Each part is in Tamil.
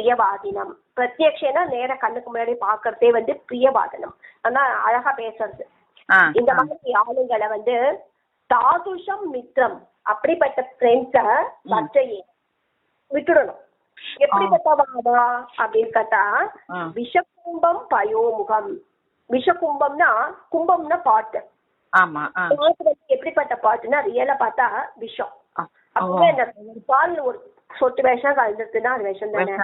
பிரியவாதினம். பிரத்யக்ஷேனா நேர கண்ணுக்கு முன்னாடி பாக்குறதே வந்து பிரியவாதனம். ஆனா அழகா பேசுறது. இந்த மாதிரி ஆளுங்களை வந்து தாதுஷம் மித்ரம், அப்படிப்பட்ட ஃப்ரெண்ட்ஸ வச்சையே விட்டுடணும். எப்படிப்பட்டவாதா அப்படின்னு கேட்டா, விஷகும்பம் பயோமுகம். விஷகும்பம்னா, கும்பம்னா பாட்டு. பாட்டு வந்து எப்படிப்பட்ட பாட்டுன்னா, ரியலா பார்த்தா விஷம். அப்படின்னா பால் ஒரு சொட்டு விஷம் கலந்துருக்குன்னா அது விஷம் தானே.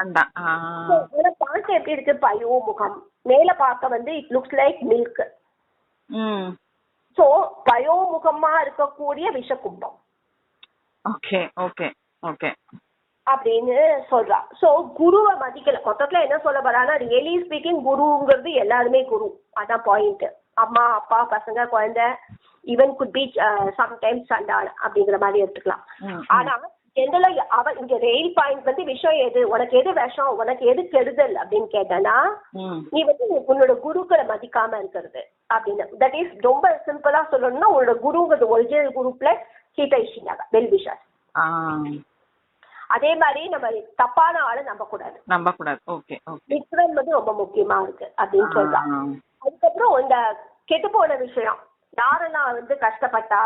பாட்டு எப்படி இருக்கு? பயோமுகம். மேல பார்க்க வந்து it looks like milk. So பயோமுகமா இருக்கக்கூடிய விஷகும்பம் அப்படின்னு சொல்றா. சோ குருவை மதிக்கல. மொத்தத்துல என்ன சொல்ல வரானா, ரியலி ஸ்பீக்கிங் குருங்கிறது எல்லாருமே குரு. அதான் பாயிண்ட். அம்மா அப்பா பசங்க குழந்தை ஈவன் குட் பி சம்டைம்ஸ் சண்டாள் அப்படிங்கிற மாதிரி எடுத்துக்கலாம். ஆனா ஜெனரலா அவ இங்க ரெயில் பாயிண்ட் வந்து விஷயம் எது, உனக்கு எது விஷம், உனக்கு எது கெடுதல் அப்படின்னு கேட்டனா, நீ வந்து உன்னோட குருக்களை மதிக்காம இருக்கிறது அப்படின்னு. தட் இஸ் ரொம்ப சிம்பிளா சொல்லணும்னா, உன்னோட குருங்கிறது ஒரிஜினல் குரு பிளஸ் ஹிதைஷினாக வெல் விஷஸ். அதே மாதிரி நம்ம தப்பான ஆளை நம்ப கூடாது. மித்ரன் வந்து ரொம்ப முக்கியமா இருக்கு அப்படின்னு சொல்றான். அதுக்கப்புறம் இந்த கெட்டு போன விஷயம் யாரெல்லாம் வந்து கஷ்டப்பட்டா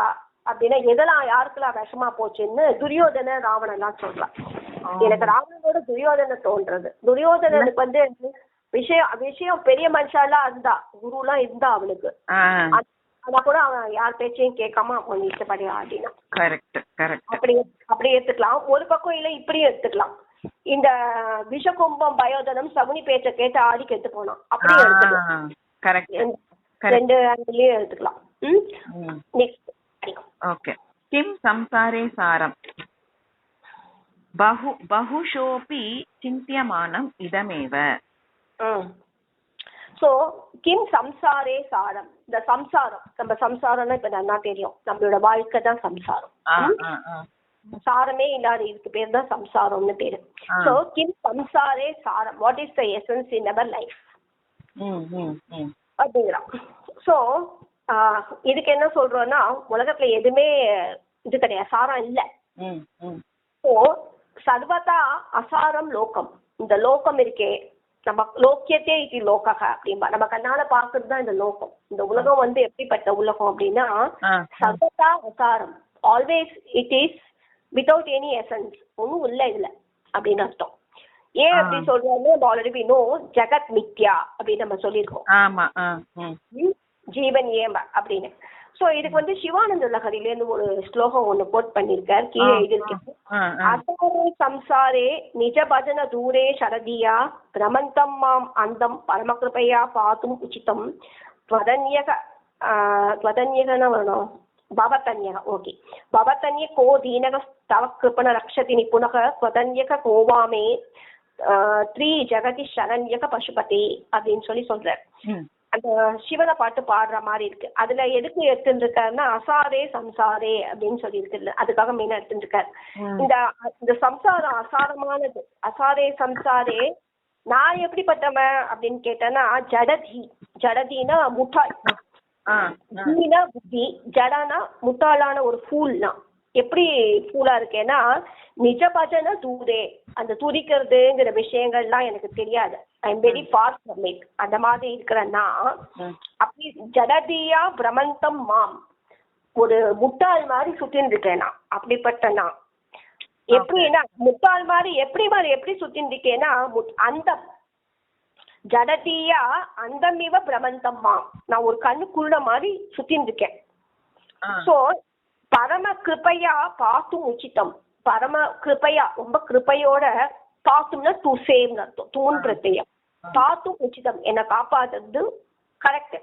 அப்படின்னா, எதெல்லாம் யாருக்கெல்லாம் விஷமா போச்சுன்னு துரியோதன ராவணெல்லாம் சொல்றான். எனக்கு ராவணனோட துரியோதனை தோன்றது. துரியோதனனுக்கு வந்து விஷயம் பெரிய மனுஷாலாம் இருந்தா, குரு எல்லாம் இருந்தா அவனுக்கு. ஆனா கூட அவன் யார் பேச்சையும் கேட்காம அவன் இஷ்டப்படி ஆடினான். அப்படி எடுத்துக்கலாம். ஒரு பக்கம் இல்ல இப்படியும் எடுத்துக்கலாம். இந்த விஷகும்பம் பயோதனம் சகுனி பேச்ச கேட்டு ஆடி கெட்டு போனான். அப்படியே எடுத்துக்கலாம். ரெண்டு ஆங்கிலையும் எடுத்துக்கலாம். நெக்ஸ்ட். ஓகே. கிம் சம்சாரே சாரம் பகுஷோபி சிந்தியமானம் இதமேவ. சோ கிம் சம்சாரே சாரம். இந்த சம்சாரம், நம்ம சம்சாரம்னா இப்ப நல்லா தெரியும், நம்மளோட வாழ்க்கை தான் சம்சாரம். சாரமே இல்லாத இதுக்கு பேர் தான் சம்சாரம்னு பேரு. சோ கிம் சம்சாரே சாரம், what is the essence in our life அப்படிங்கிறான். சோ இதுக்கு என்ன சொல்றோம்னா, உலகத்துல எதுவுமே இது கிடையாது, சாரம் இல்ல. சோ சர்வதா அசாரம் லோகம். இந்த லோகம் இருக்கே, நம்ம லோக்கியத்தே இது லோகக அப்படின்பா. நம்ம கண்ணால பாக்குறது தான் இந்த லோகம். இந்த உலகம் வந்து எப்படிப்பட்ட உலகம் அப்படின்னா, சர்வதா அசாரம், always it is without any essence, ஒன்னும் இல்ல இதுல அப்படின்னு அர்த்தம். ஏன் அப்படி சொல்றோம்னா, ஆல்ரெடி நோ ஜெகத் மித்யா அப்படின்னு நம்ம சொல்லியிருக்கோம். ஜீவன் ஏம்ப அப்படின்னு. சோ இதுக்கு வந்து சிவானந்த லஹரில இருந்து ஒரு ஸ்லோகம் ஒண்ணு கோட் பண்ணிருக்கார். கீழே எழுதியிருக்கேன். அசாரே சம்சாரே நிஜ பஜன தூரே சரதியா பிரமந்தம் மாம் அந்தம் பரமகிருபையா பாத்தும் உச்சிதம் त्वदन्यः वर्णो भवतन्यः ओके भवतन्य को दीनः तव कृपण रक्षति निपुणः त्वदन्यः को वामे த்ரீ ஜெகதி சரண்யக பசுபதி அப்படின்னு சொல்றார். அந்த சிவனை பாட்டு பாடுற மாதிரி இருக்கு. அதுல எதுக்கு எடுத்துருக்காருன்னா, அசாரே சம்சாரே அப்படின்னு சொல்லி இருக்கு. அதுக்காக மெயினா எடுத்துருக்காரு. இந்த சம்சாரம் அசாரமானது. அசாரே சம்சாரே நான் எப்படிப்பட்டவன் அப்படின்னு கேட்டேன்னா, ஜடதி. ஜடதினா முட்டாள், தீனா புத்தி, ஜடானா முட்டாளான ஒரு ஃபூல்னா. எப்படி ஃபூலா இருக்கேன்னா, நிஜ பஜன தூரே, அந்த துதிக்கிறதுங்கிற விஷயங்கள்லாம் எனக்கு தெரியாது. I am very far from it. அந்த மாதிரி இருக்கிறேன்னா, அப்படி ஜடதியா பிரமந்தம் மாம், ஒரு முட்டாள் மாதிரி சுத்தின்னு இருக்கேனா. அப்படிப்பட்ட நான் எப்படின்னா, முட்டாள் மாதிரி எப்படி சுத்தின்னு இருக்கேன்னா, அந்த ஜடதியா அந்தமிவ பிரமந்தம் மாம், நான் ஒரு கண்ணு குருட மாதிரி சுத்தின்னு இருக்கேன். சோ பரம கிருப்பையா பாத்தும் உச்சிதம். பரம கிருப்பையா, ரொம்ப கிருப்பையோட, பாத்தும்னா டு சேவ் அர்த்தம், தூண் பிரத்யம். பாத்தும் உச்சிதம், என்னை காப்பாத்துறது கரெக்ட்.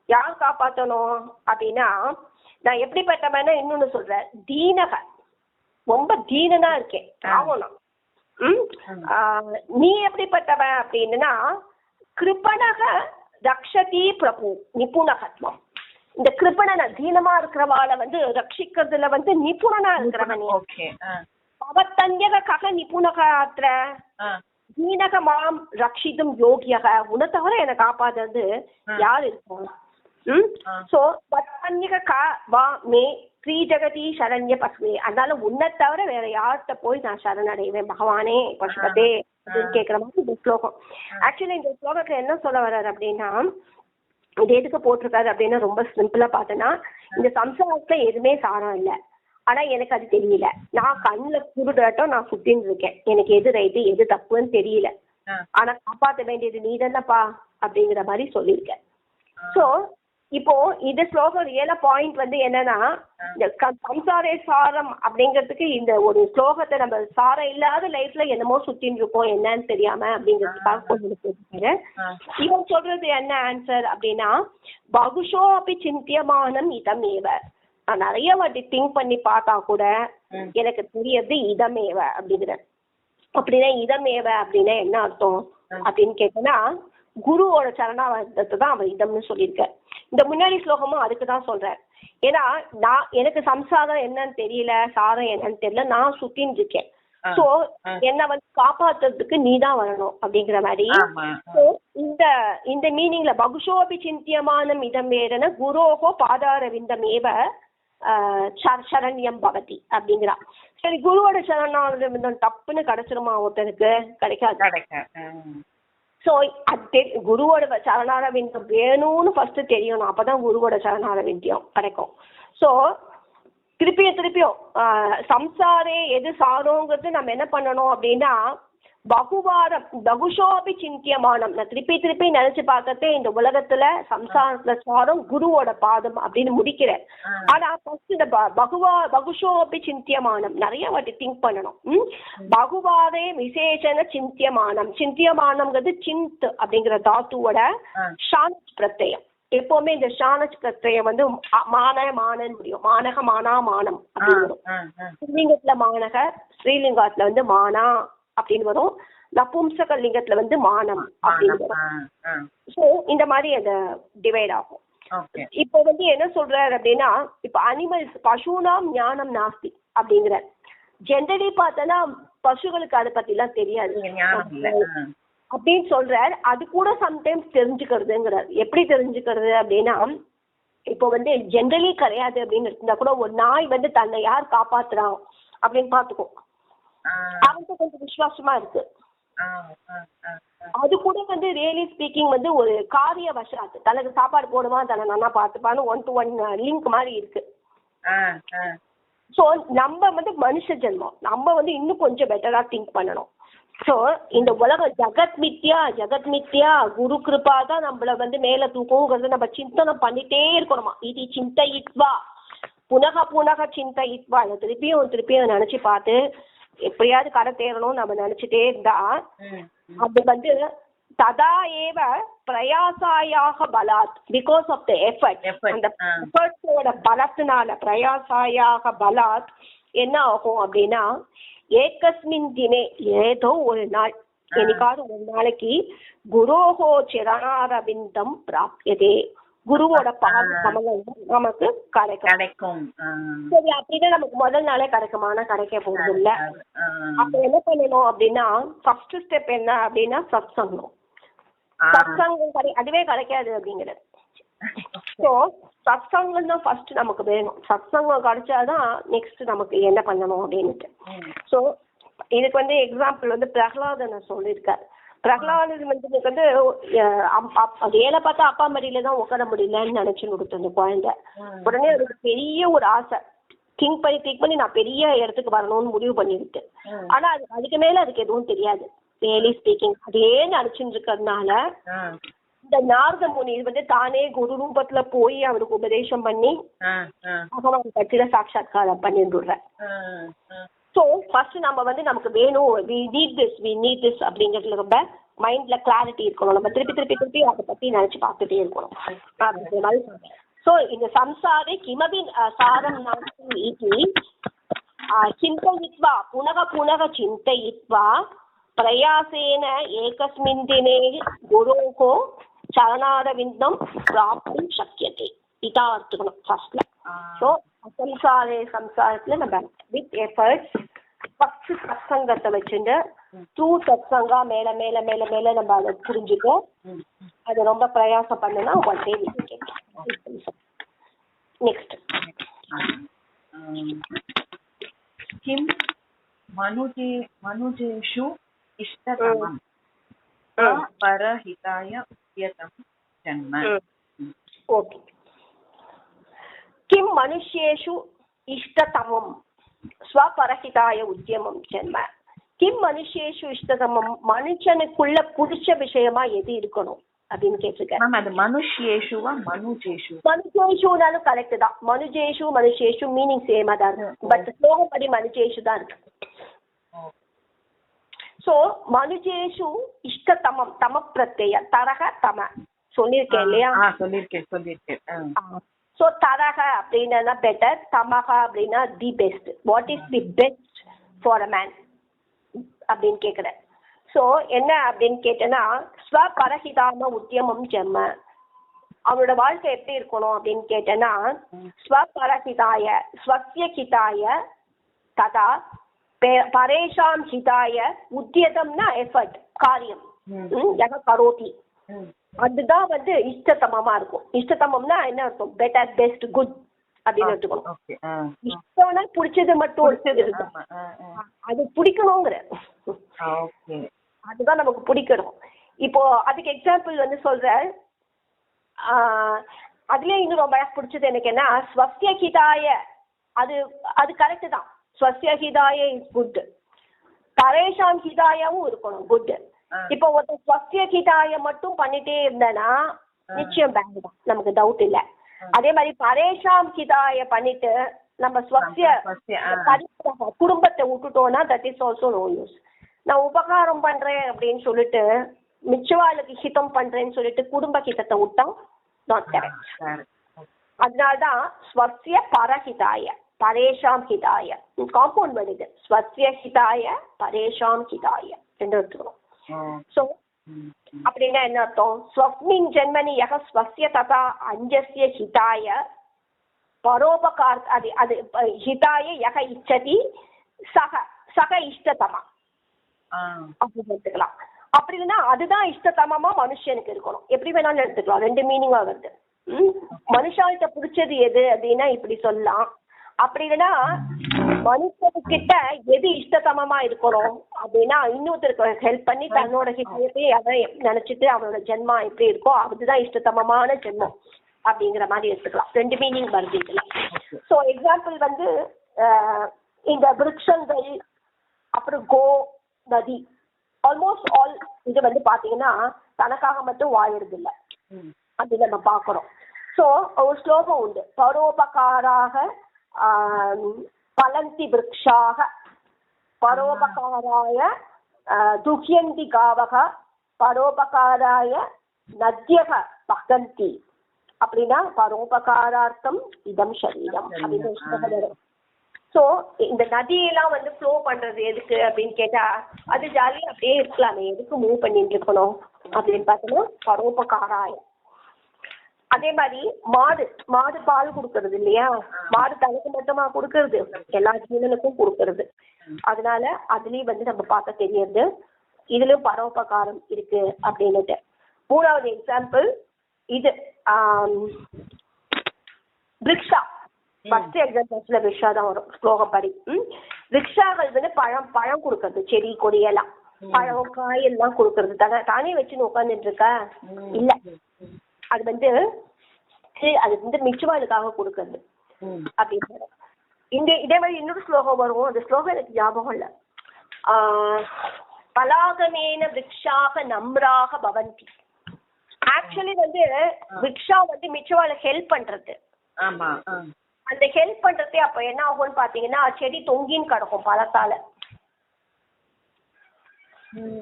யார் காப்பாற்றணும் அப்படின்னா, நான் எப்படிப்பட்டவன இன்னொன்னு சொல்றேன், தீனக, ரொம்ப தீனனா இருக்கேன், ஆகணும். நீ எப்படிப்பட்டவன் அப்படின்னா, கிருப்பணக ரக்ஷதி பிரபு நிபுணகத்வம். இந்த கிருப்பணன தீனமா இருக்கிறவாளை வந்து ரட்சிக்கிறதுல வந்து நிபுணனா இருக்கிறவன். பவத்தன்யக நிபுணக அத்திர தீனக மாம் ரட்சிதும் யோகியக, உன்னை தவிர என்னை காப்பாத்துறது யார் இருக்கும்? சோ பத்தன்யக வா மே ஸ்ரீ ஜெகதி சரண்ய பசுவே, அதனால உன்னை தவிர வேற யார்கிட்ட போய் நான் சரணடைவேன் பகவானே பசுபதே அப்படின்னு கேட்குற மாதிரி இந்த ஸ்லோகம். ஆக்சுவலி இந்த ஸ்லோகத்துல என்ன சொல்ல வர்றாரு அப்படின்னா, இது எதுக்கு போட்டிருக்காரு அப்படின்னா ரொம்ப சிம்பிளா பார்த்தேன்னா, இந்த சம்சாரத்துல எதுவுமே சாரம் இல்லை, ஆனா எனக்கு அது தெரியல. நான் கண்ணுல குருடாட்டம் நான் சுத்தின்னு இருக்கேன், எனக்கு எது ரைட்டு எது தப்புன்னு தெரியல, ஆனா காப்பாற்ற வேண்டியது நீ தானப்பா அப்படிங்கிற மாதிரி சொல்லியிருக்கேன். சோ இப்போ இந்த ஸ்லோகம் ரியலா பாயிண்ட் வந்து என்னன்னா, இந்த சம்சாரே சாரம் அப்படிங்கிறதுக்கு இந்த ஒரு ஸ்லோகத்தை நம்ம சாரம் இல்லாத லைஃப்ல என்னமோ சுத்தின்னு இருக்கோம் என்னன்னு தெரியாம அப்படிங்கிறதுக்காக கொண்டு போயிருக்காரு. இவன் சொல்றது என்ன ஆன்சர் அப்படின்னா, பகுஷோ அப்படி சிந்தியமானம் இதமேவ. நான் நிறைய வாட்டி திங்க் பண்ணி பார்த்தா கூட எனக்கு தெரியறது இதமேவ அப்படிங்கிற. அப்படின்னா இதமேவ அப்படின்னா என்ன அர்த்தம் அப்படின்னு கேட்டனா, குருவோட சரணாவதத்தை தான் அவர் இதம்னு சொல்லியிருக்க. இந்த முன்னாடி ஸ்லோகமும் அதுக்கு தான் சொல்றேன். ஏன்னா எனக்கு சம்சாரம் என்னன்னு தெரியல, சாரம் என்னன்னு தெரியல, நான் சுத்தின்னு இருக்கேன். சோ என்ன வந்து காப்பாத்துறதுக்கு நீ தான் வரணும் அப்படிங்கிற மாதிரி. இந்த இந்த மீனிங்ல பகுஷோபி சிந்தியமானம் இதம் வேறன குரோஹோ பாதார விந்தமேவ சரண்யம் பவதி அப்படிங்கிறா. சரி, குருவோட சரணாவிந்தம் தப்புன்னு கிடைச்சிருமா ஒருத்தருக்கு? கிடைக்காது. ஸோ அது குருவோட சரணாரவிந்தம் வேணும்னு ஃபர்ஸ்ட் தெரியணும், அப்பதான் குருவோட சரணாரவிந்தியம் கிடைக்கும். ஸோ திருப்பியும் சம்சாரே எது சாரோங்கிறது நம்ம என்ன பண்ணணும் அப்படின்னா, பகுஷோபி சிந்தியமானம். நான் திருப்பி நினைச்சு பார்த்தே இந்த உலகத்துல சம்சாரத்துல சாரம் குருவோட பாதம் அப்படின்னு முடிக்கிறேன். ஆனா ஃபர்ஸ்ட் இந்த பகுஷோபி சிந்தியமானம் நிறைய வாட்டி திங்க் பண்ணணும். பகுவாதே விசேஷன சிந்தியமானம்ங்கிறது சிந்த் அப்படிங்கிற தாத்துவோட ஷானச் பிரத்யம். எப்பவுமே இந்த ஷானச் பிரத்யம் வந்து மானன்னு முடியும். மானக மானா மானம் அப்படின்னு வரும். ஸ்ரீலிங்கத்துல மானக, ஸ்ரீலிங்கத்துல வந்து மானா அப்படின்னு வரும். நபும்சக லிங்கத்துல வந்து மானம் அப்படின்னு வரும். ஸோ இந்த மாதிரி அந்த டிவைட் ஆகும். இப்ப வந்து என்ன சொல்றாரு அப்படின்னா, இப்ப அனிமல்ஸ் பசுனாம் ஞானம் நாஸ்தி அப்படிங்கிற. ஜென்ரலி பார்த்தோன்னா பசுகளுக்கு அதை பத்தி எல்லாம் தெரியாது அப்படின்னு சொல்றாரு. அது கூட சம்டைம்ஸ் தெரிஞ்சுக்கிறதுங்கிறார். எப்படி தெரிஞ்சுக்கிறது அப்படின்னா, இப்போ வந்து ஜென்ரலி கிடையாது அப்படின்னு இருந்தா கூட ஒரு நாய் வந்து தன்னை யார் காப்பாத்துறான் அப்படின்னு பாத்துக்கோ, அவனுக்கு கொஞ்சம் விசுவாசமா இருக்கு. அது கூட வந்து ரியலி ஸ்பீக்கிங் வந்து ஒரு காரிய வசாத்து தனக்கு சாப்பாடு போடுவான், தன்னை நல்லா பார்த்துப்பான்னு 1-to-1 லிங்க் மாதிரி இருக்கு. ஸோ நம்ம வந்து மனுஷ ஜென்மம், நம்ம வந்து இன்னும் கொஞ்சம் பெட்டரா திங்க் பண்ணணும். ஸோ இந்த உலகம் ஜெகத் மித்யா குரு கிருபா தான் நம்மள வந்து மேல தூக்குங்கிறது நம்ம சிந்தனை பண்ணிட்டே இருக்கணுமா. இது சிந்தையித்வா புனக சிந்தையித்வா. இதை திருப்பியும் நினைச்சு பார்த்து எப்படியாவது கரை தேரணும் நம்ம நினைச்சிட்டே இருந்தா அது வந்து ததா ஏவ பிரயாசாயாக பலாத், பிகாஸ் ஆஃப் த எஃபர்ட், அந்த எஃபர்ட்ஸோட பலத்தினால பிரயாசாயாக பலாத் என்ன ஆகும் அப்படின்னா, ஏகஸ்மின் தினே ஏதோ ஒரு நாள், என்னைக்காவது ஒரு நாளைக்கு குரோஹோ சரணாரவிந்தம் பிராப்யதே, குருவோட பாத கமலம் நமக்கு கிடைக்கும். சரி, அப்படின்னா நமக்கு முதல் நாளே கிடைக்குமானா கிடைக்க போறது இல்ல. அப்ப என்ன பண்ணணும் அப்படின்னா, ஃபர்ஸ்ட் ஸ்டெப் என்ன அப்படின்னா சத்சங்கம். சத்சங்கம் அதுவே கிடைக்காது அப்படிங்கிறது. ஸோ சத்சங்கம் தான் ஃபர்ஸ்ட் நமக்கு வேணும். சத்சங்கம் கிடைச்சாதான் நெக்ஸ்ட் நமக்கு என்ன பண்ணணும் அப்படின்னுட்டு. ஸோ இதுக்கு வந்து எக்ஸாம்பிள் வந்து பிரகலாதனை சொல்லியிருக்காரு. பிரகலாதன் வந்து அது ஏழை பார்த்தா அப்பா மடியில தான் உட்கார முடியலன்னு நினைச்சு கொடுத்து அந்த குழந்தை. உடனே அதுக்கு பெரிய ஒரு ஆசை, திங்க் பண்ணி நான் பெரிய இடத்துக்கு வரணும்னு முடிவு பண்ணிருக்கு. ஆனா அதுக்கு மேல அதுக்கு எதுவும் தெரியாது. ரியலி ஸ்பீக்கிங் அதே நினைச்சுட்டு இருக்கிறதுனால இந்த நாரத முனி வந்து தானே குரு ரூபத்துல போய் அவருக்கு உபதேசம் பண்ணி பகவான் கட்சியில சாட்சாத்காரம் பண்ணிடுற. ஸோ ஃபர்ஸ்ட் நம்ம வந்து நமக்கு வேணும், வி நீட் திஸ் அப்படிங்கிறதுல ரொம்ப மைண்ட்ல கிளாரிட்டி இருக்கணும். நம்ம திருப்பி அதை பத்தி நினைச்சு பார்த்துட்டே இருக்கணும் அப்படிங்கிற மாதிரி சொல்றேன். ஸோ இந்த சம்சாரே கிமபி சாரம் நாஸ்தி சிந்தயித்வா புனக சிந்தயித்வா பிரயாசேன ஏகஸ்மின் தினே குரோஹோ சரணாரவிந்தம் பிராப்தும் சக்கியதே. இதான் எடுத்துக்கணும் ஃபர்ஸ்ட்ல. ஸோ சம்சாரத்துல நம்ம வித் எஃபர்ட்ஸ் ஃபர்ஸ்ட் சத்சங்கத்தை வச்சுட்டு த்ரூ சத்சங்கா மேல நம்ம அதை புரிஞ்சுக்கோ. அது ரொம்ப பிரயாசம் பண்ணுனா ஒன் டே நெக்ஸ்ட். கிம் மனுஜேஷு इष्टतमम् परहिताय उद्यतं जन्म ओके किं मनुष्येषु इष्टतमं स्वपरहिताय उद्यमं जन्म किं मनुष्येषु इष्टतमं மனுஷனுக்குள்ள பிடிச்ச விஷயமா எது இருக்கணும் அப்படின்னு கேட்டிருக்கேன். அது மனுஷ்யேஷுவா மனுஜேஷு? மனுஜேஷுனாலும் கரெக்ட் தான். மனுஜேஷு மனுஷேஷு மீனிங் சேமா தான் இருக்கு. பட் ஸ்லோகப்படி மனுஜேஷு தான் இருக்கு. சோ மனுஜேஷு இஷ்டதமம் தம பிரத்யய தரக தம சொல்லியிருக்கேன் இல்லையா? சொல்லியிருக்கேன். சோ தரக அப்படின்னா பெட்டர், தமக அப்படின்னா the best. What is the best for a man அப்படின்னு கேட்குறேன். ஸோ என்ன அப்படின்னு கேட்டேன்னா ஸ்வபரஹிதாம உத்தியமம் ஜென்ம அவனோட வாழ்க்கை எப்படி இருக்கணும் அப்படின்னு கேட்டேன்னா ஸ்வபரஹிதாய ஸ்வஸ்ய ஹிதாய ததா பரேஷாம் ஹிதாய உத்தியதம்னா எஃபர்ட் காரியம் யக கரோதி அதுதான் வந்து இஷ்டதமமா இருக்கும். இஷ்டதமம்னா என்ன அர்த்தம்? பெட்டர் பெஸ்ட் குட் அப்படின்னு எடுத்துக்கணும். இஷ்டம்னா பிடிச்சது மட்டும் அது பிடிக்கணுங்கிற அதுதான் நமக்கு பிடிக்கணும். இப்போ அதுக்கு எக்ஸாம்பிள் வந்து சொல்றேன். அதுலயே இன்னும் ரொம்ப பிடிச்சது எனக்கு என்ன ஸ்வஸ்ய ஹிதாய அது அது கரெக்ட் தான். ஸ்வஸ்ய ஹிதாய இஸ் குட், பரேஷாம் ஹிதாயாவும் இருக்கணும் குட். இப்போ ஒருத்தர் ஸ்வஸ்ய ஹிதாய மட்டும் பண்ணிட்டே இருந்தேன்னா நிச்சயம் பேட் தான், நமக்கு டவுட் இல்லை. அதே மாதிரி பரேஷாம் ஹிதாய பண்ணிட்டு நம்ம ஸ்வஸ்ய குடும்பத்தை விட்டுட்டோம்னா that is also no use. நான் உபகாரம் பண்றேன் அப்படின்னு சொல்லிட்டு மிச்சவாளுக்கு ஹிதம் பண்றேன்னு சொல்லிட்டு குடும்ப ஹிதத்தை விட்டா நாட் கரெக்ட். அதனால்தான் ஸ்வஸ்ய பரஹிதாய பரேஷாம் ஹிதாய காம்பவுண்ட் வருது. ஸ்வஸ்ய ஹிதாய பரேஷாம் ஹிதாய ரெண்டு எடுத்துக்கணும். ஸோ அப்படின்னா என்ன அர்த்தம்? ஸ்வஸ்மின் ஜென்மனி யக ஸ்வஸ்ய ததா அஞ்சஸ்ய ஹிதாய பரோபகார் அது அது ஹிதாய யக இச்சதி சக சக இஷ்டதமா அப்படின்னு எடுத்துக்கலாம். அப்படி இல்லைன்னா அதுதான் இஷ்டதமமா மனுஷனுக்கு இருக்கணும். எப்படி வேணாலும் எடுத்துக்கலாம், ரெண்டு மீனிங்கா வருது. மனுஷால்கிட்ட பிடிச்சது எது அப்படின்னா இப்படி சொல்லலாம். அப்படி இல்லைன்னா மனுஷனுக்கிட்ட எது இஷ்டதமமா இருக்கணும் அப்படின்னா இன்னொருத்தருக்கு ஹெல்ப் பண்ணி தன்னோட ஹிதத்தை அதை நினைச்சிட்டு அவனோட ஜென்மா எப்படி இருக்கோ அதுதான் இஷ்டதமமான ஜென்மம் அப்படிங்கிற மாதிரி எடுத்துக்கலாம். ரெண்டு மீனிங் வருது இதுல. ஸோ எக்ஸாம்பிள் வந்து இந்த விருட்சங்கள் அப்புறம் கோ நதி ஆல்மோஸ்ட் ஆல் இது வந்து பாத்தீங்கன்னா தனக்காக மட்டும் வாழறது இல்லை, அது நம்ம பார்க்கிறோம். ஸோ ஒரு ஸ்லோகம் உண்டு, பரோபகாராக பலந்தி விருக்ஷாக பரோபகாராய துஹ்யந்தி காவக பரோபகாராய நத்யக பகந்தி அப்படின்னா பரோபகாரார்த்தம் இதம் சரீரம் அப்படின்னு. ஸோ இந்த நதியெல்லாம் வந்து ஃப்ளோ பண்றது எதுக்கு அப்படின்னு கேட்டா அது ஜாலியாக அப்படியே இருக்கலாமே, எதுக்கு மூவ் பண்ணிட்டு இருக்கணும் அப்படின்னு பார்த்தோம்னா பரோபகாராய. அதே மாதிரி மாடு மாடு பால் கொடுக்கறது இல்லையா? மாடு தனக்கு மட்டுமா கொடுக்கறது, எல்லா ஜீவனுக்கும் கொடுக்கறது. அதனால அதுலயும் வந்து நம்ம பார்க்க தெரியுது இதுலயும் பரோபகாரம் இருக்கு அப்படின்னுட்டு. மூணாவது எக்ஸாம்பிள் இது ரிக்ஷா. ஃபர்ஸ்ட் எக்ஸாம்பிள்ஸ்ல ரிக்ஷா தான் வரும் ஸ்லோகம் படி. ரிக்ஷாக்கள் வந்து பழம் பழம் கொடுக்கறது, செடி கொடியெல்லாம் பழம் காயெல்லாம் கொடுக்கறது. தானே வச்சுன்னு உட்காந்துட்டு இருக்க இல்ல, அது வந்து அது வந்து மிச்சவாளுக்காக கொடுக்கறது அப்படின்னு. இதே மாதிரி இன்னொரு ஸ்லோகம் வரும், அந்த ஸ்லோகம் எனக்கு ஞாபகம் இல்ல. பலாகமேன விரக்ஷாக நம்ராக பவந்தி. ஆக்சுவலி வந்து விரக்ஷா வந்து மிச்சவாளை ஹெல்ப் பண்றது. அந்த ஹெல்ப் பண்றதே அப்ப என்ன ஆகும்னு பாத்தீங்கன்னா செடி தொங்கின்னு கிடக்கும் பழத்தால.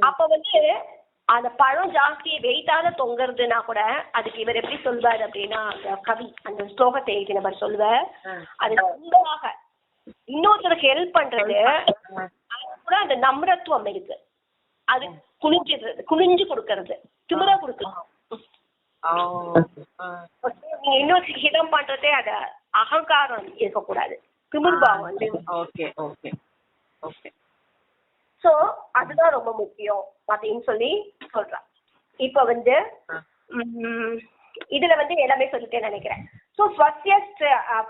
அப்ப வந்து அந்த பழம் ஜாஸ்தி வெயிட்டான தொங்குறதுன்னா கூட அதுக்கு இவர் எப்படி சொல்வார் அப்படின்னா அந்த கவி அந்த ஸ்லோகத்தை எழுதினவர் சொல்வார், அது நம்பராக இன்னொருத்தருக்கு ஹெல்ப் பண்றது கூட அந்த நம்ரத்துவம் இருக்கு. அது குனிஞ்சு கொடுக்கறது, திமிரா கொடுக்கலாம். நீங்க இன்னொரு ஹிதம் பண்றதே அத அகங்காரம் இருக்கக்கூடாது, திமிர்பாவம் வந்து. சோ அதுதான் ரொம்ப முக்கியம் அப்படின்னு சொல்லி சொல்றான். இப்ப வந்து இதுல வந்து எல்லாமே சொல்லிட்டேன்னு நினைக்கிறேன். சோ ஸ்வஸ்ய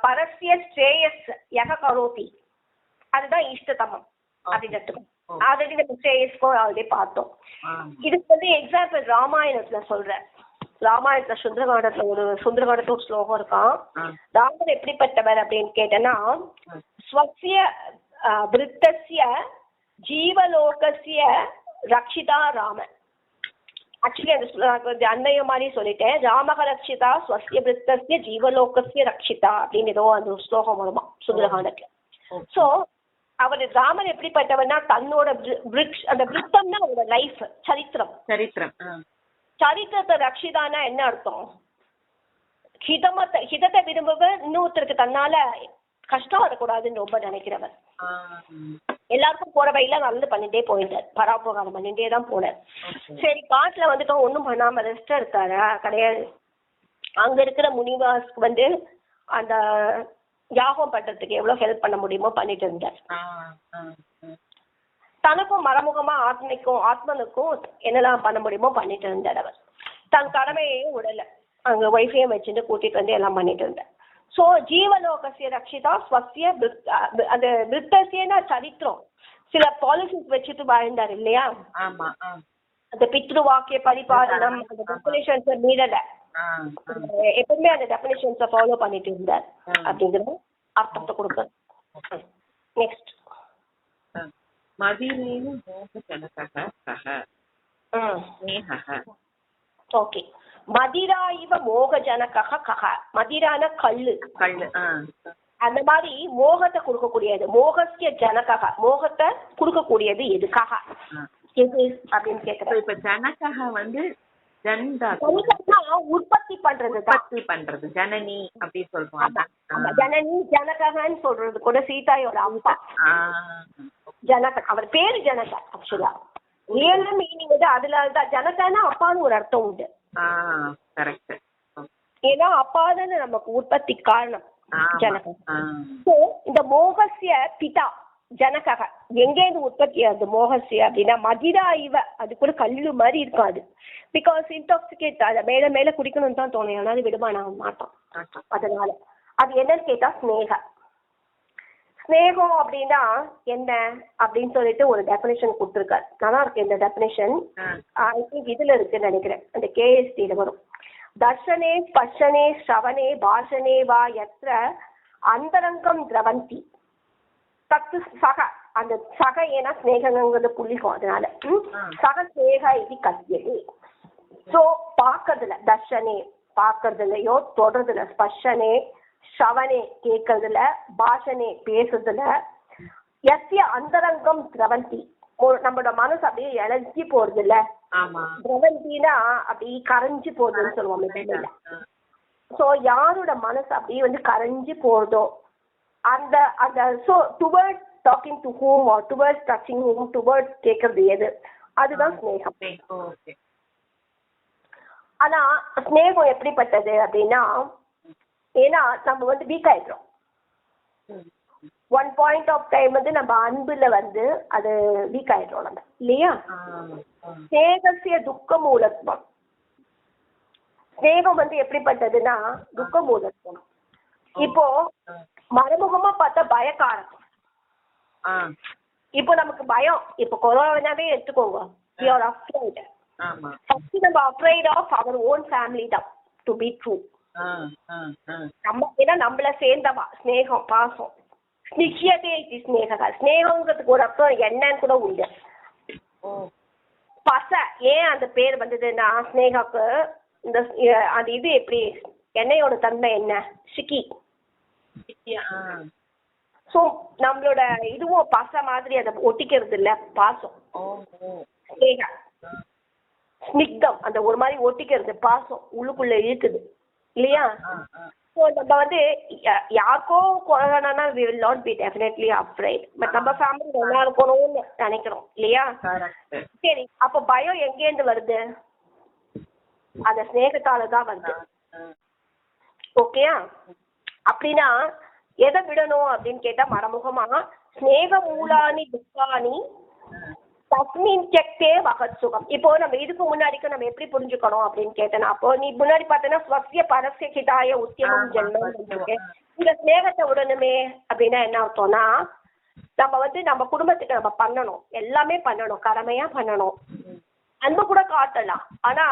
பரஸ்ய ஸ்ரேயஸ் யக கரோதி அதுதான் இஷ்டதமம் அப்படின்னு. ஆல்ரெடி நம்ம ஸ்ரேயஸ்கோ ஆல்ரெடி பார்த்தோம். இதுக்கு வந்து எக்ஸாம்பிள் ராமாயணத்துல சொல்றேன். ராமாயணத்துல சுந்தரகாண்டத்துல ஒரு ஸ்லோகம் இருக்கான். ராமர் எப்படிப்பட்டவர் அப்படின்னு கேட்டேன்னா, ஸ்வஸ்ய விருத்தஸ்ய ஜீவலோகஸ்ய ரக்ஷிதா ராமன். ஆக்சுவலி அந்த அன்னைய மாதிரி சொல்லிட்டேன். ராமக ரக்ஷிதா ஸ்வஸ்ய விருத்தஸ்ய ஜீவலோகஸ்ய ரக்ஷிதா அப்படின்னு ஏதோ அந்த ஸ்லோகம் வருமா சுந்தரகாண்டத்துல. சோ அவர் ராமன் எப்படிப்பட்டவர்னா, தன்னோட அந்த விருத்தம்னா அவரோட லைஃப் சரித்திரத்தை ரக்ஷிதானா என்ன அர்த்தம்? ஹிதத்தை விரும்புவர், இன்னொருத்தருக்கு தன்னால கஷ்டம் வரக்கூடாதுன்னு ரொம்ப நினைக்கிறவர். எல்லாருக்கும் போற வழியில நல்லது பண்ணிட்டே போயிட்டார், பராபகாரம் பண்ணிட்டே தான் போனார். சரி, காட்டுல வந்துட்டு ஒன்றும் பண்ணாம ரெஸ்ட் எடுத்தாரா? கிடையாது. அங்க இருக்கிற முனிவாஸ்க்கு வந்து அந்த யாகம் பண்றதுக்கு எவ்வளவு ஹெல்ப் பண்ண முடியுமோ பண்ணிட்டு இருந்தார். தனக்கும் மறைமுகமா ஆத்மனுக்கும் என்னெல்லாம் பண்ண முடியுமோ பண்ணிட்டு இருந்தார். அவர் தன் கடமையையும் விடல, அங்க ஒய்ஃபையும் வச்சுட்டு கூட்டிட்டு வந்து எல்லாம் பண்ணிட்டு இருந்தார். சோ ஜீவலோகசிய ரக்ஷிதா ஸ்வஸ்ய அந்த விருத்தசியனா சரித்திரம் சில பாலிசிஸ் வச்சுட்டு வாழ்ந்தார் இல்லையா? அந்த பித்ரு வாக்கிய பரிபாலனம், அந்த டெபினிஷன்ஸை மீறல, எப்பவுமே அந்த டெபினிஷன்ஸை ஃபாலோ பண்ணிட்டு இருந்தார் அப்படிங்கிறது அர்த்தத்தை கொடுக்க. Next okay. மதிரா இவ மோக ஜனக கஹ. மதிரான கல்லு, அந்த மாதிரி மோகத்தை கொடுக்கக்கூடியது. மோகஸ்ய ஜனக, மோகத்தை கொடுக்கக்கூடியது எது? கஹ எது அப்படின்னு கேட்கிறேன். இப்ப ஜனக வந்து உற்பத்தி பண்றது, ஜனனி அப்படி சொல்றாங்க. ஜனனி ஜனகன்னு சொல்றது கூட சீதாயோட அப்பா ஜனக. அவர் பேரு ஜனக. ஆக்சுவலா ரியல் மீனிங் வந்து அதுலதான் ஜனகன்னா அப்பான்னு ஒரு அர்த்தம் உண்டு. ஏன்னா அப்பாதானே நமக்கு உற்பத்தி காரணம் ஜனக. இந்த மோகசிய பிதா ஜனக எங்கேருந்து உற்பத்தி ஆகுது மோகசிய அப்படின்னா, மதிரா இவ, அது கூட கல்லு மாதிரி இருக்காது. பிகாஸ் இன்டாக்சிகேட், அதை மேல மேல குடிக்கணும்னு தான் தோணும், அதனால விடுமான மாட்டோம். அதனால அது என்னன்னு கேட்டா ஸ்னேகம் அப்படின்னா என்ன அப்படின்னு சொல்லிட்டு ஒரு டெபினேஷன் கொடுத்துருக்காரு. நல்லா இருக்கு இந்த டெபினேஷன். ஐ திங்க் இதுல இருக்குன்னு நினைக்கிறேன், அந்த கேஎஸ்டில வரும். தர்ஷனே ஸ்பர்ஷனே ஸ்ரவணே பாஷனே வா யத்ர அந்தரங்கம் திரவந்தி தத்து சக. அந்த சக ஏன்னா ஸ்னேகங்கிறது புள்ளிக்கும், அதனால சக ஸ்னேக இது கத்தியது. சோ பாக்குறதுல, தர்ஷனே பாக்குறதுலயோ தொடர்றதுல, ஸ்பர்ஷனே ஸ்ரவணே கேட்கறதுல, பாஷனே பேசுறதுல, எஸ்ய அந்தரங்கம் திரவந்தி நம்மளோட மனசு அப்படியே இழஞ்சி போறது இல்ல. திரவந்தினா அப்படி கரைஞ்சு போறதுன்னு சொல்லுவோம். சோ யாரோட மனசு அப்படியே வந்து கரைஞ்சு போறதோ அந்த அந்த so towards talking to whom are towards touching whom, towards கேட்கறது எது, அதுதான் ஸ்னேகம். ஆனா ஸ்னேகம் எப்படிப்பட்டது அப்படின்னா, ஏன்னா நம்ம வந்து வீக் ஆயிடுறோம். ஒன் பாயிண்ட் ஆஃப் டைம் வந்து நம்ம அன்புல வந்து அது வீக் ஆயிடுறோம் நம்ம, இல்லையா? ஸ்னேகசிய துக்க மூலத்துவம். ஸ்னேகம் வந்து எப்படிப்பட்டதுன்னா துக்க மூலத்துவம். இப்போ மறைமுகமா பார்த்தா பயக்காரம். இப்போ நமக்கு பயம், இப்போ கொரோனாவே எடுத்துக்கோங்க, we are afraid. ஃபர்ஸ்ட் நம்ம afraid of our own family தான், to be true. நம்ம ஏன்னா நம்மள சேர்ந்தவா ஸ்னேகம் பாசம். நிச்சயத்தே இது ஸ்னேகா. ஸ்னேகங்கிறதுக்கு ஒரு அர்த்தம் என்னன்னு கூட உண்டு. பச ஏன் அந்த பேர் வந்ததுன்னா, ஸ்னேகாக்கு இந்த அந்த இது எப்படி, எண்ணெயோட தன்மை என்ன, சிக்கி. சோ நம்மளோட இதுவும் பச மாதிரி அதை ஒட்டிக்கிறது இல்ல, பாசம். ஸ்னேகா ஸ்னிக்தம், அந்த ஒரு மாதிரி ஒட்டிக்கிறது, பாசம் உள்ளுக்குள்ள இருக்குது இல்லையா? ஸோ நம்ம வந்து யாருக்கோ கொரோனானா we will not be definitely afraid, but நம்ம ஃபேமிலி நல்லா இருக்கணும்னு நினைக்கிறோம் இல்லையா? சரி, அப்ப பயம் எங்கேருந்து வருது? அந்த ஸ்னேகத்தால தான் வருது. ஓகேயா? அப்படின்னா எதை விடணும் அப்படின்னு கேட்டா, மறைமுகமா ஸ்னேக மூலானி துக்கானி தஸ்மின் செக்தே வகத் சுகம். இப்போ நம்ம இதுக்கு முன்னாடிக்கு நம்ம எப்படி புரிஞ்சுக்கணும் அப்படின்னு கேட்டேன்னா, அப்போ நீ முன்னாடி பார்த்தேன்னா ஸ்வஸ்ய பரஸ்ய ஹிதாய உத்தியமம் ஜென்மம். இந்த ஸ்னேகத்தை விடணுமே அப்படின்னா என்ன அர்த்தம்னா, நம்ம வந்து நம்ம குடும்பத்துக்கு நம்ம பண்ணணும், எல்லாமே பண்ணணும், கடமையா பண்ணணும். அன்பு கூட காட்டலாம், ஆனா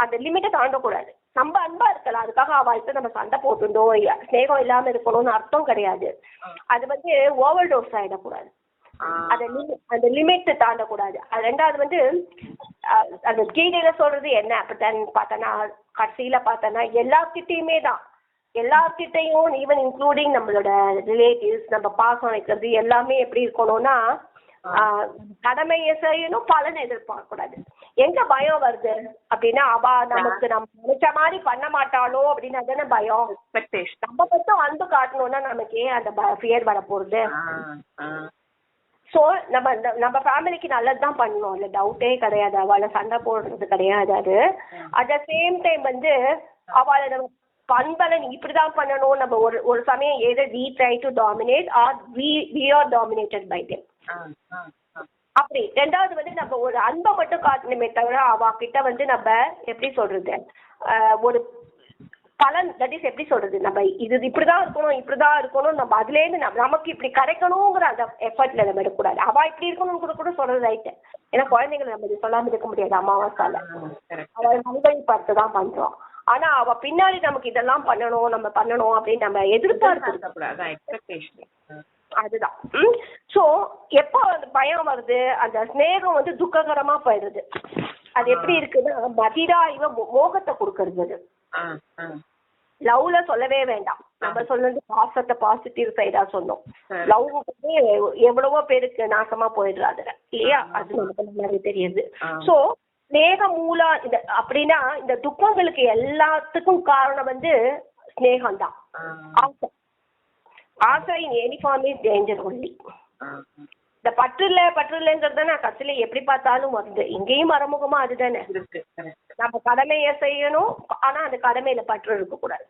அந்த லிமிட்டை தாண்டக்கூடாது. நம்ம அன்பா இருக்கலாம், அதுக்காக அவளுக்கு நம்ம சண்டை போட்டுட்டோ ஸ்நேகம் இல்லாம இருக்கணும்னு அர்த்தம் கிடையாது. அது வந்து ஓவர் டோஸ் ஆயிடக்கூடாது, அந்த லிமிட் தாண்டக்கூடாது. அது ரெண்டாவது வந்து அந்த கீதையில சொல்றது என்ன அப்படின்னு பார்த்தனா, கடைசியில பார்த்தனா எல்லார்கிட்டையுமே தான், எல்லார்கிட்டையும் ஈவன் இன்க்ளூடிங் நம்மளோட ரிலேட்டிவ்ஸ், நம்ம பாசம் வைக்கிறது எல்லாமே எப்படி இருக்கணும்னா கடமையை செய்யணும், பலனை எதிர்பார்க்க கூடாது. எங்க பயம் வருது அப்படின்னா, அவ நமக்கு நம்ம நினைச்ச மாதிரி பண்ண மாட்டாளோ அப்படின்னு தானே பயம். நம்ம மட்டும் அன்பு காட்டணும்னா நமக்கு ஏன் அந்த ஃபியர் வர போறது? ஸோ நம்ம ஃபேமிலிக்கு நல்லதுதான் பண்ணணும், இல்லை டவுட்டே கிடையாது, அவளை சண்டை போடுறது கிடையாது. அது அட் த சேம் டைம் வந்து அவளை நம்ம பண்பலன் இப்படிதான் பண்ணணும். நம்ம ஒரு சமயம் எதர் we try to dominate or we are dominated by them. அப்படி ரெண்டாவது வந்து நம்ம ஒரு அன்பை மட்டும் காட்டணுமே தவிர அவ கிட்ட வந்து நம்ம எப்படி சொல்றது ஒரு பலன், தட் இஸ் எப்படி சொல்றது, நம்ம இது இப்படிதான் இருக்கணும் நம்ம அதுல இருந்து நமக்கு இப்படி கிடைக்கணுங்கிற அந்த எஃபர்ட்ல நம்ம எடுக்கக்கூடாது. அவ இப்படி இருக்கணும்னு கூட சொல்றது ரைட்டு, ஏன்னா குழந்தைங்களை நம்ம இது சொல்லாம இருக்க முடியாது. அமாவாசால அவள் மனிதனை பார்த்து தான் பண்றோம், ஆனா அவ பின்னாடி நமக்கு இதெல்லாம் நம்ம பண்ணணும் அப்படின்னு நம்ம எதிர்பார்க்க. அதுதான். ஸோ எப்போ அந்த பயம் வருது, அந்த ஸ்நேகம் வந்து துக்ககரமா போயிடுது. அது எப்படி இருக்குன்னா மதிரா இவ மோகத்தை கொடுக்கறது. அது லவ்ல சொல்லவே வேண்டாம், நம்ம சொன்னது பாசத்தை பாசிட்டிவ் சைடா சொன்னோம். லவ் வந்து எவ்வளவோ பேருக்கு நாசமா போயிடுறாரு இல்லையா, அது நமக்கு நல்லாவே தெரியுது. ஸோ ஸ்நேக மூலா இந்த அப்படின்னா இந்த துக்கங்களுக்கு எல்லாத்துக்கும் காரணம் வந்து ஸ்நேகம் தான். ஆசை in any form is danger only. இந்த பற்றுலங்கிறது நான் கட்சியில எப்படி பார்த்தாலும் வருது, இங்கேயும் மறைமுகமா அதுதானே. நம்ம கடமையை செய்யணும், ஆனா அந்த கடமையில பற்று இருக்கக்கூடாது.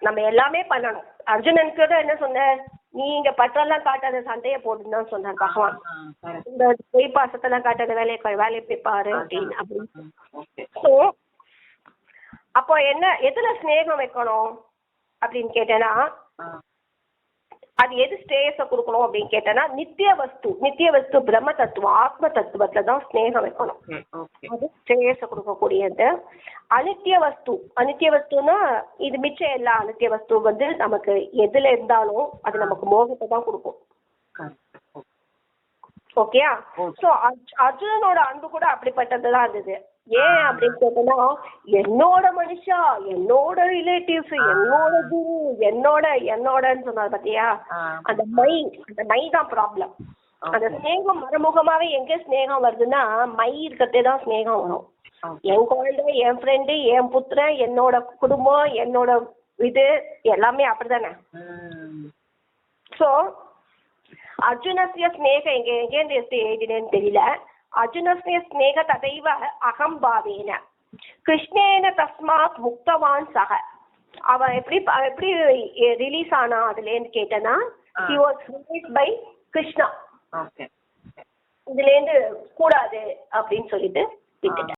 நம்ம எல்லாமே பண்ணணும். அர்ஜுனனுக்கு என்ன சொன்ன, நீ இங்க பற்றெல்லாம் காட்டாத சண்டையை போடுன்னு தான் சொன்னார் பகவான். இந்த பொய் பாசத்தெல்லாம் காட்டாத வேலையை போய் பாரு அப்படின்னு. ஸோ அப்போ எதுல ஸ்நேகம் வைக்கணும் அப்படின்னு கேட்டேன்னா, அது எது ஸ்டேயஸை கொடுக்கணும் அப்படின்னு கேட்டேன்னா, நித்திய வஸ்து பிரம்ம தத்துவம் ஆத்ம தத்துவத்துல தான் ஸ்நேகம் வைக்கணும். அது ஸ்டேயஸை கொடுக்கக்கூடியது. அனித்திய வஸ்துன்னா இது மிச்சம் எல்லா அனித்திய வஸ்து வந்து நமக்கு எதுல இருந்தாலும் அது நமக்கு மோகத்தை தான் கொடுக்கும். ஓகேயா? ஸோ அர்ஜுனனோட அன்பு கூட அப்படிப்பட்டதுதான் இருந்தது. ஏன் அப்படின்னு கேட்டோம்னா, என்னோட மனுஷா, என்னோட ரிலேட்டிவ்ஸ், என்னோட குரு, என்னோடன்னு சொன்னார் பாத்தியா, அந்த மை தான் ப்ராப்ளம். அந்த ஸ்நேகம் மறைமுகமாவே எங்க ஸ்நேகம் வருதுன்னா மை இருக்கிறதே தான் ஸ்நேகம் வரும். என் குழந்தை, என் ஃப்ரெண்டு, என் புத்திரன், என்னோட குடும்பம், என்னோட இது எல்லாமே அப்படிதானே. ஸோ அர்ஜுனஸ்ய ஸ்நேக எங்கேருந்து எழுதினேன்னு தெரியல. அர்ஜுனஸ்ய ஸ்நேக ததைவ அகம்பாவேன கிருஷ்ணேன தஸ்மாத் முக்தவான் சக. அவன் எப்படி ரிலீஸ் ஆனா அதுலேருந்து கேட்டனா, he was released by Krishna. இதுலேருந்து கூடாது அப்படின்னு சொல்லிட்டு விட்டுட்டேன்.